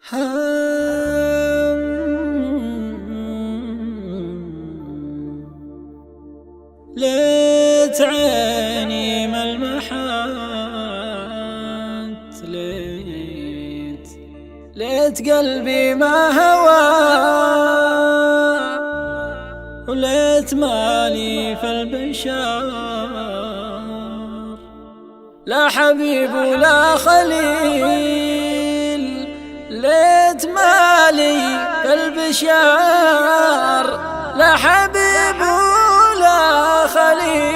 ليت عيني ملمحات، ليت قلبي ما هوى، وليت مالي في البشار لا حبيب ولا خليل. ليت مالي في البشار لا حبيب ولا خليل.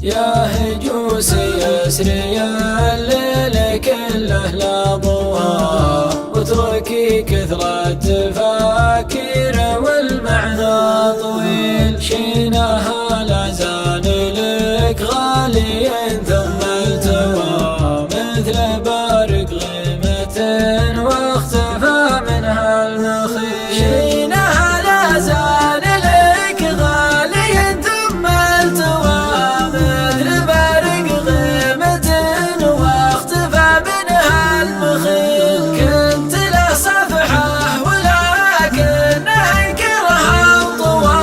يا هجوس يسري الليل كله لا ضوى، واتركي كثرة تفاكير والمعنى طويل. شينها لا زال لك غالي ثم التوى، مثل بارق غيمة واختفى منها المخيل. شينها لا زال لك غالي ثم التوى، مثل بارق غيمة واختفى منها المخيل. كنت له صفحة ولكنه انكرها وطوى،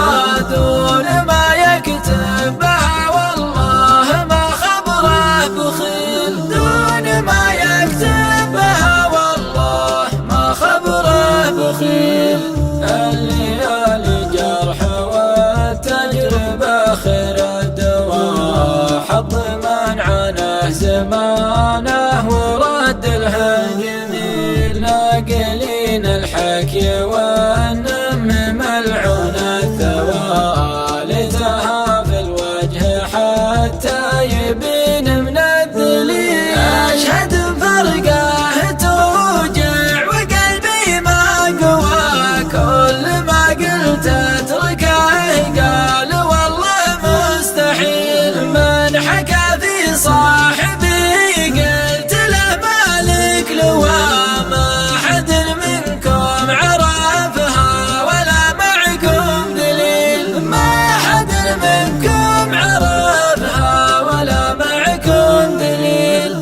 دون ما يكتبها والله ما خبره بخيل. دون ما يكتبها والله ما خبره بخيل. الليالي جرح والتجربة خير الدواء، حظ من عاناه زمانه ورد له الجميل. ناقلين الحكي والنم ملعون الثوى، لتها في الوجه حتى يبين من الذليل. أشهد فرقه توجع وقلبي ما قوى، كل ما قلت اتركه قال والله مستحيل. من حكى في صاحبي قلت له مالك لوى، ما حد منكم عرفها ولا معكم دليل. ما حد منكم عرفها ولا معكم دليل.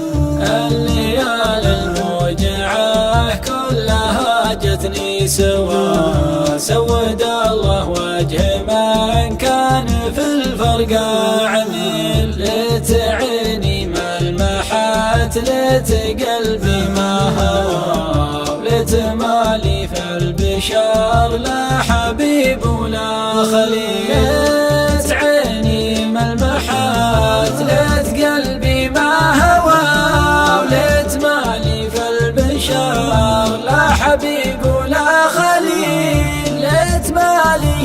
الليالي الموجعة كلها جتني سوا، سود الله وجه من كان في الفرقة عميل. ليت عيني ملمحات، ليت قلبي ما هوى، ليت مالي في البشار لا حبيب ولا خليل. ليت عيني ملمحات، ليت قلبي ما هوى، وليت مالي في البشار لا حبيب ولا خليل. ليت مالي